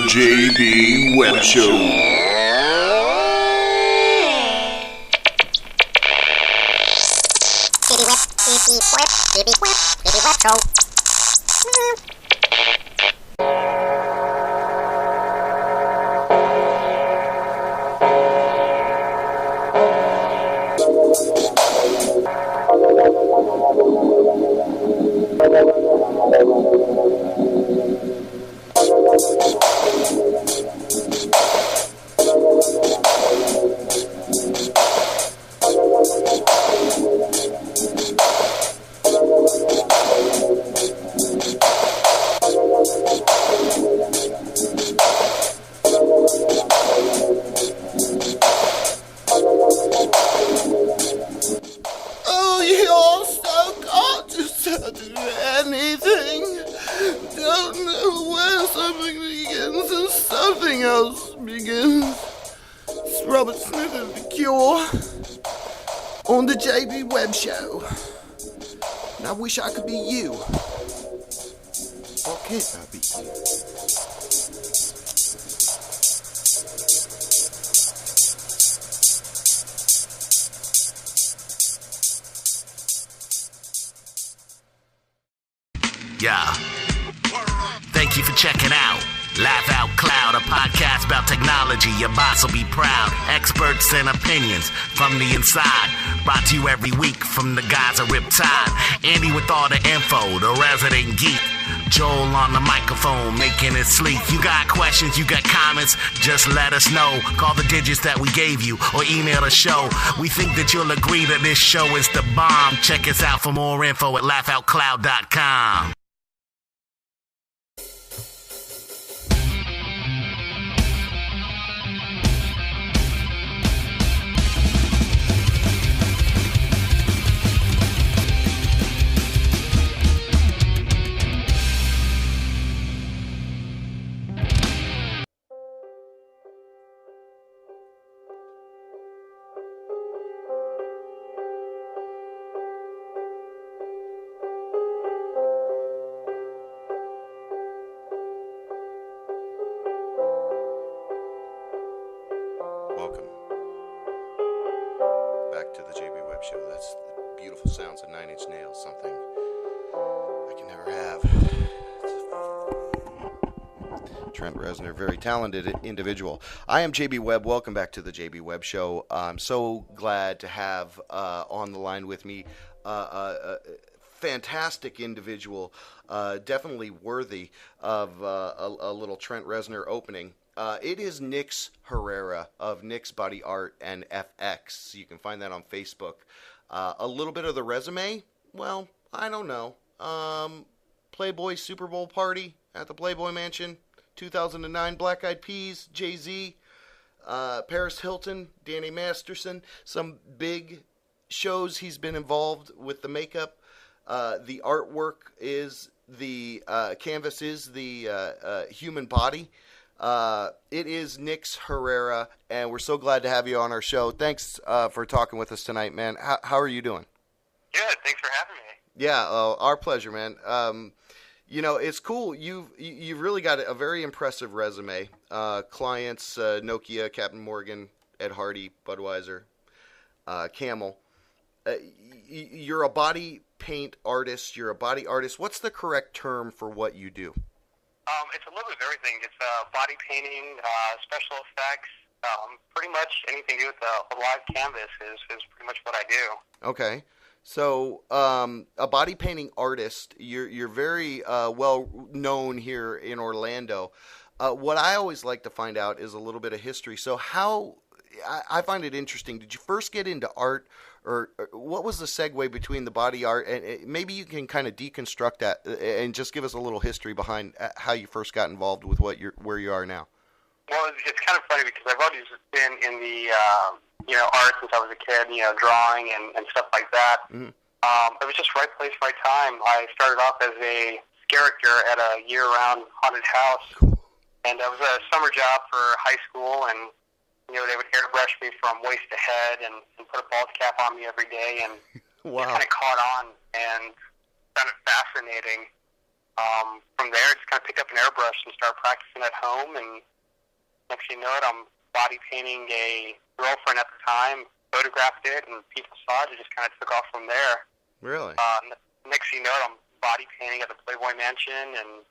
JB Web Show. On the JB Web Show. And I wish I could be you. Or can't I be you? Yeah. Thank you for checking out Laugh Out Cloud, a podcast about technology. Your boss will be proud. Experts and opinions from the inside. Brought to you every week from the guys at Riptide. Andy with all the info, the resident geek. Joel on the microphone, making it sleek. You got questions, you got comments, just let us know. Call the digits that we gave you or email the show. We think that you'll agree that this show is the bomb. Check us out for more info at laughoutcloud.com. Welcome back to the JB Web Show. That's the beautiful sounds of 9 Inch Nails, something I can never have. Trent Reznor, very talented individual. I am JB Webb. Welcome back to the JB Web Show. I'm so glad to have on the line with me a fantastic individual, definitely worthy of a little Trent Reznor opening. It is Nix Herrera of Nix Body Art and FX. You can find that on Facebook. A little bit of the resume? Well, I don't know. Playboy Super Bowl party at the Playboy Mansion, 2009. Black Eyed Peas, Jay-Z, Paris Hilton, Danny Masterson. Some big shows he's been involved with the makeup. The artwork is the canvas is the human body. It is Nix Herrera, and we're so glad to have you on our show. Thanks for talking with us tonight, man. How are you doing? Good. Thanks for having me. Yeah, our pleasure, man. You know, it's cool. You've really got a very impressive resume. Clients, Nokia, Captain Morgan, Ed Hardy, Budweiser, Camel. You're a body paint artist. You're a body artist. What's the correct term for what you do? It's a little bit of everything. It's body painting, special effects, pretty much anything to do with a live canvas is pretty much what I do. Okay. So, a body painting artist, you're very well known here in Orlando. What I always like to find out is a little bit of history. So I find it interesting. Did you first get into art, or what was the segue between the body art? And maybe you can kind of deconstruct that and just give us a little history behind how you first got involved with where you are now. Well, it's kind of funny because I've always been in the art since I was a kid, drawing and stuff like that. Mm-hmm. It was just right place, right time. I started off as a character at a year-round haunted house, and it was a summer job for high school, and they would airbrush me from waist to head and put a bald cap on me every day, and wow. It kind of caught on and found it fascinating. From there, just kind of picked up an airbrush and started practicing at home. And next thing you know it, I'm body painting a girlfriend at the time, photographed it, and people saw it. It just kind of took off from there. Really? Next thing you know it, I'm body painting at the Playboy Mansion and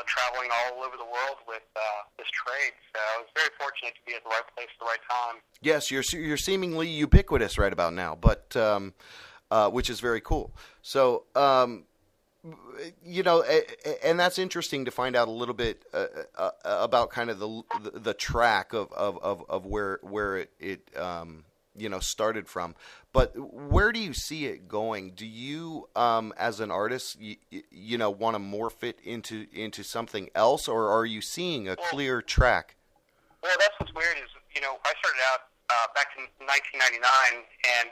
traveling all over the world with this trade. So I was very fortunate to be at the right place at the right time. Yes, you're seemingly ubiquitous right about now, but which is very cool. So, and that's interesting to find out a little bit about kind of the track of where it started from. But where do you see it going? Do you, as an artist, want to morph it into something else, or are you seeing a clear track? Well, that's what's weird is, I started out back in 1999, and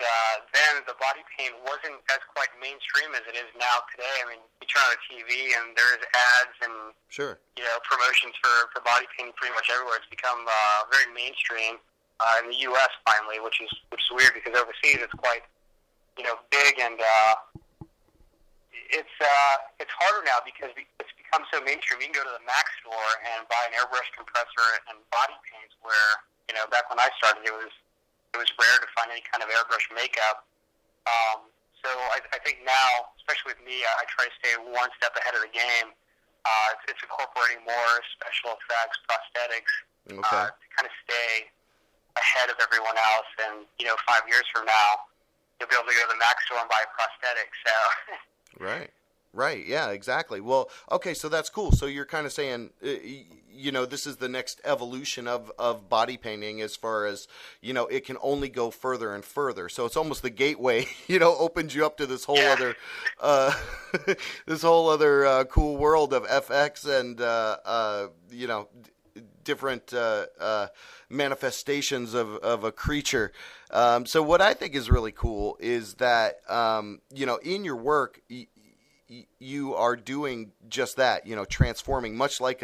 then the body paint wasn't as quite mainstream as it is now today. I mean, you turn on the TV and there's ads and sure, promotions for body painting pretty much everywhere. It's become very mainstream in the U.S. finally, which is weird because overseas it's quite big, and it's harder now because it's become so mainstream. You can go to the Mac store and buy an airbrush compressor and body paints, where back when I started, it was rare to find any kind of airbrush makeup. So I think now, especially with me, I try to stay one step ahead of the game. It's incorporating more special effects, prosthetics, to kind of stay ahead of everyone else. And 5 years from now, you'll be able to go to the Mac store and buy a prosthetic. So Right. Yeah, exactly. Well, okay, so that's cool. So you're kind of saying, this is the next evolution of body painting as far as, it can only go further and further. So it's almost the gateway, opens you up to this whole other, cool world of FX and, different manifestations of a creature. So what I think is really cool is that, in your work, you are doing just that, transforming, much like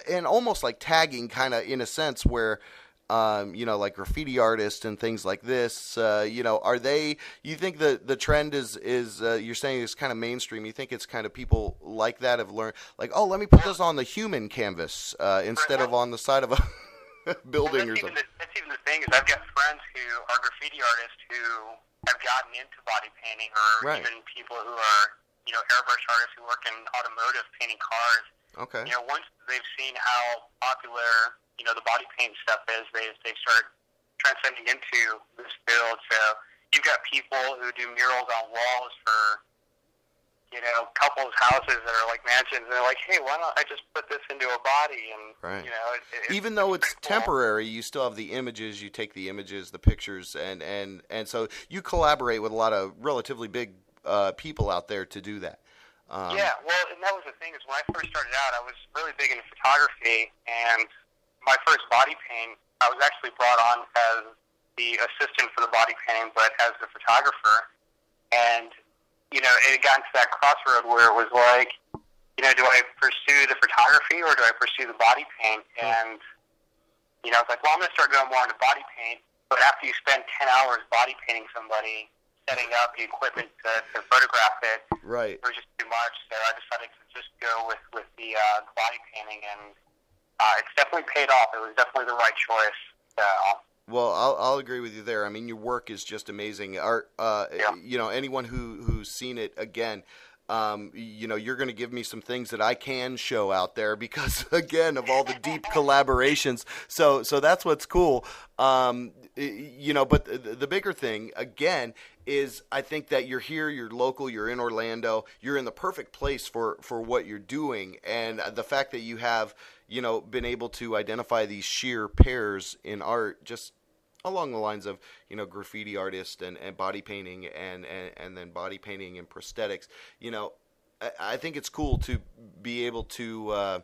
and almost like tagging, kind of in a sense, where, like graffiti artists and things like this, are they? You think the trend is you're saying it's kind of mainstream? You think it's kind of people like that have learned, like, oh, let me put this on the human canvas instead of on the side of a building or something? That's even the thing is I've got friends who are graffiti artists who have gotten into body painting, or even people who are airbrush artists who work in automotive painting cars. Okay. Once they've seen how popular, the body paint stuff is, they start transcending into this field. So you've got people who do murals on walls for, couples' houses that are like mansions, and they're like, hey, why don't I just put this into a body? And, even though it's temporary, you still have the images, you take the images, the pictures, and so you collaborate with a lot of relatively big people out there to do that. Well, and that was the thing is when I first started out, I was really big into photography, and my first body paint, I was actually brought on as the assistant for the body painting, but as the photographer. And, it got into that crossroad where it was like, do I pursue the photography or do I pursue the body paint? And, it's like, well, I'm going to start going more into body paint, but after you spend 10 hours body painting somebody, setting up the equipment to photograph it, it was just too much. So I decided to just go with the body painting, and it's definitely paid off. It was definitely the right choice. So. Well, I'll agree with you there. I mean, your work is just amazing. Art, anyone who's seen it again, you're going to give me some things that I can show out there because, again, of all the deep collaborations. So that's what's cool. But the bigger thing, again, is I think that you're here, you're local, you're in Orlando, you're in the perfect place for what you're doing. And the fact that you have, been able to identify these sheer pairs in art, just along the lines of, graffiti artist and body painting and then body painting and prosthetics, I think it's cool to be able to,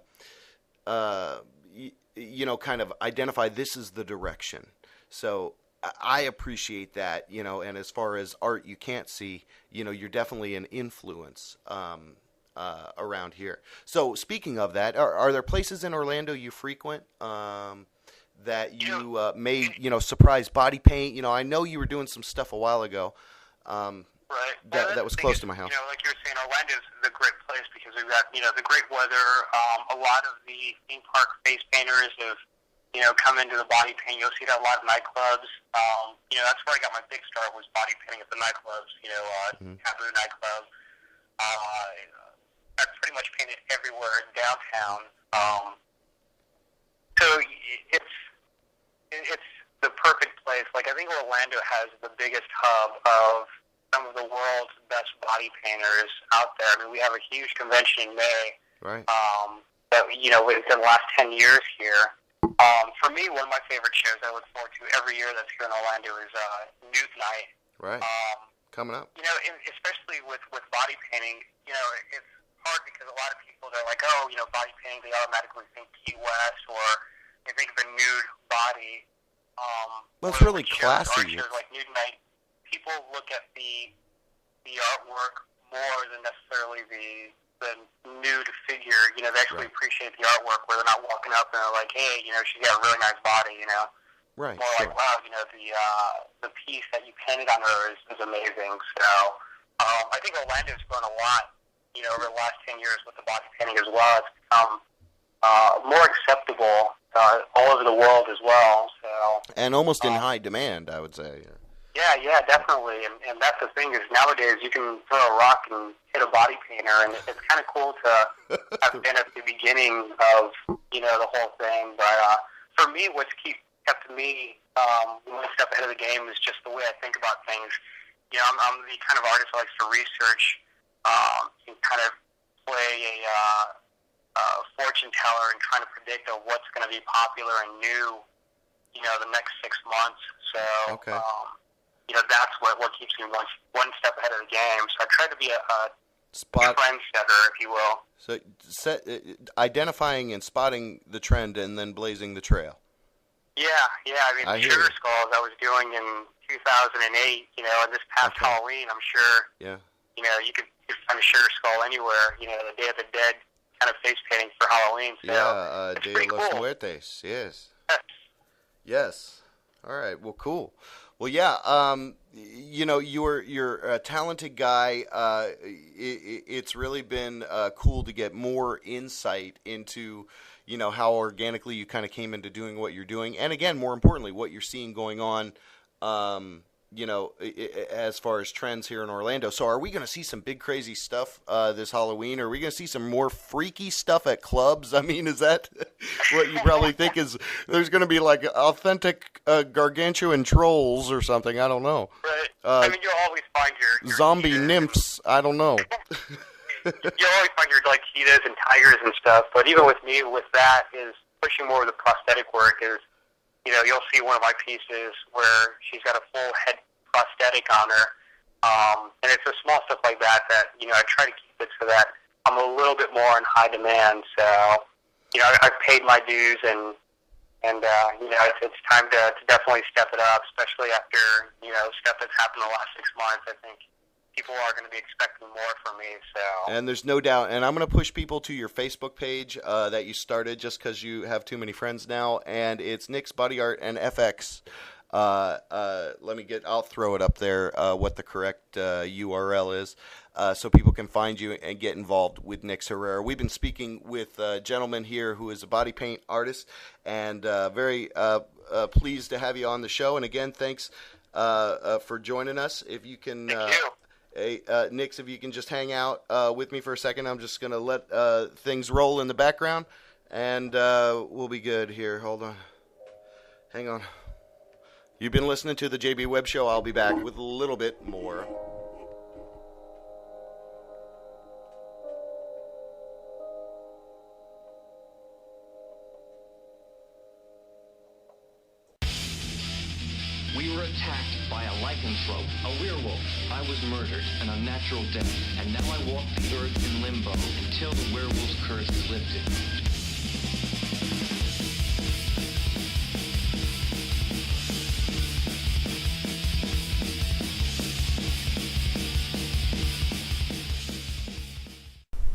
kind of identify this is the direction. So I appreciate that, and as far as art you can't see, you're definitely an influence around here. So speaking of that, are there places in Orlando you frequent that you may, surprise body paint? I know you were doing some stuff a while ago. Right. Right. that was close to my house. You know, like you were saying, Orlando's a great place because we've got, you know, the great weather. A lot of the theme park face painters have, you know, come into the body paint. You'll see that a lot of nightclubs. You know, that's where I got my big start, was body painting at the nightclubs. You know, Taboo nightclub. I pretty much painted everywhere in downtown. So it's the perfect place. Like, I think Orlando has the biggest hub of some of the world's best body painters out there. I mean, we have a huge convention in May. Right. That, you know, within the last 10 years here. For me, one of my favorite shows I look forward to every year that's here in Orlando is Nude Night. Right. Coming up. You know, especially with body painting, you know, it's hard because a lot of people, they're like, oh, you know, body painting, they automatically think Key West, or they think of a nude body. Well, it's really classy. Shows like Nude Night, people look at the artwork more than necessarily the nude figure. You know, they actually appreciate the artwork, where they're not walking up and they're like, hey, you know, she's got a really nice body, you know. Right. More like, wow, you know, the piece that you painted on her is amazing. So I think Orlando's grown a lot, you know, over the last 10 years with the body painting as well. It's become more acceptable all over the world as well. So, and almost in high demand, I would say. Yeah, definitely. And that's the thing, is nowadays you can throw a rock and hit a body painter, and it's kind of cool to have been at the beginning of, you know, the whole thing. But for me, what's kept me one step ahead of the game is just the way I think about things. You know, I'm the kind of artist who likes to research and kind of play a fortune teller and trying to predict what's going to be popular and new, you know, the next 6 months. So, you know, that's what keeps me one step ahead of the game. So I try to be a trendsetter, if you will. So identifying and spotting the trend and then blazing the trail. Yeah. I mean, Sugar Skulls I was doing in 2008, you know, and this past Halloween, I'm sure, you know, you could find a Sugar Skull anywhere, you know, the Day of the Dead kind of face painting for Halloween. So Day de los Muertes, yes. Yes. All right, well, cool. Well, yeah, you know, you're a talented guy. It's really been cool to get more insight into, you know, how organically you kind of came into doing what you're doing. And again, more importantly, what you're seeing going on, you know, as far as trends here in Orlando. So are we going to see some big crazy stuff this Halloween? Are we going to see some more freaky stuff at clubs? I mean, is that what you probably think is there's going to be like authentic gargantuan trolls or something? I don't know. Right. I mean, you'll always find your zombie nymphs. I don't know. You'll always find your, like, cheetahs and tigers and stuff. But even with me, with that, is pushing more of the prosthetic work is, you know, you'll see one of my pieces where she's got a full head prosthetic on her. And it's the small stuff like that, you know, I try to keep it so that I'm a little bit more in high demand. So, you know, I've paid my dues, and you know, it's time to definitely step it up, especially after, you know, stuff that's happened in the last 6 months. I think people are going to be expecting more from me. So. And there's no doubt. And I'm going to push people to your Facebook page that you started just because you have too many friends now. And it's Nix Body Art and FX. I'll throw it up there, what the correct URL is, so people can find you and get involved with Nix Herrera. We've been speaking with a gentleman here who is a body paint artist, and very pleased to have you on the show. And again, thanks for joining us. If you can... Thank you. Nix, if you can just hang out with me for a second, I'm just going to let things roll in the background, and we'll be good here. Hold on. Hang on. You've been listening to the JB Webb Show. I'll be back with a little bit more. We were attacked by a lycanthrope, a werewolf. I was murdered, an unnatural death, and now I walk the earth in limbo until the werewolf's curse is lifted.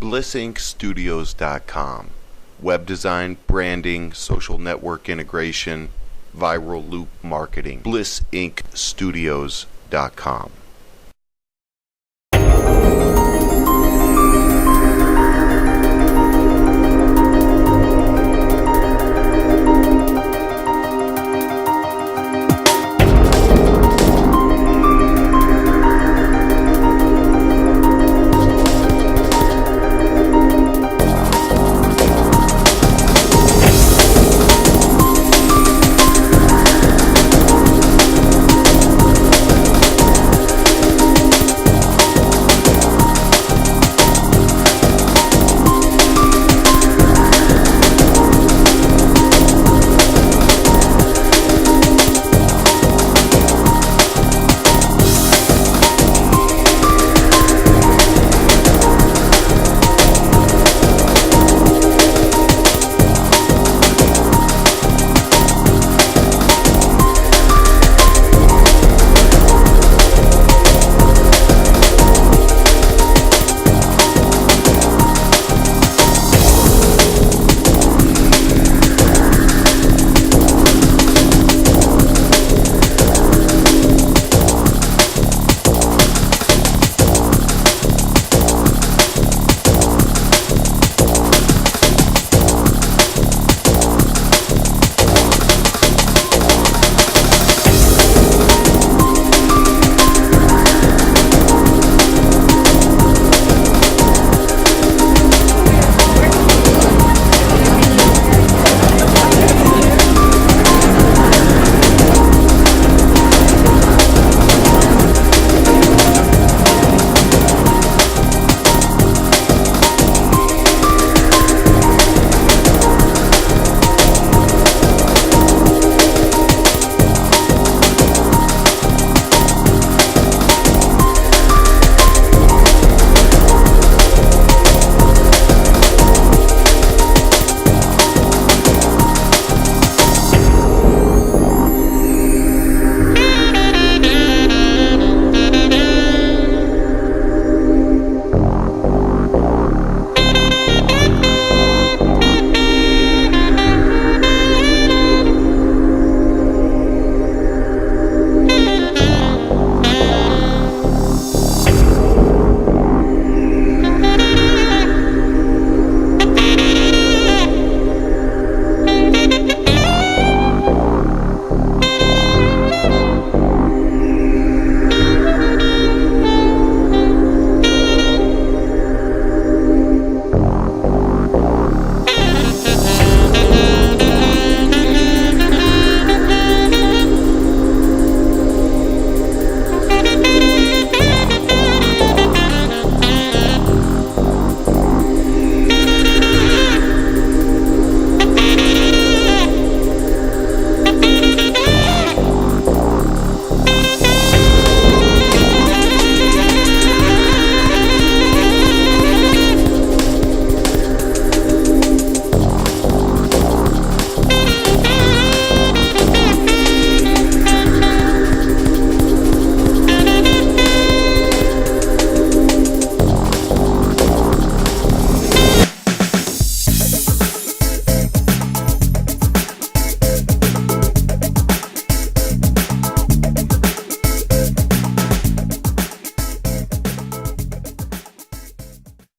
BlissInkStudios.com. Web design, branding, social network integration, viral loop marketing. BlissInkStudios.com.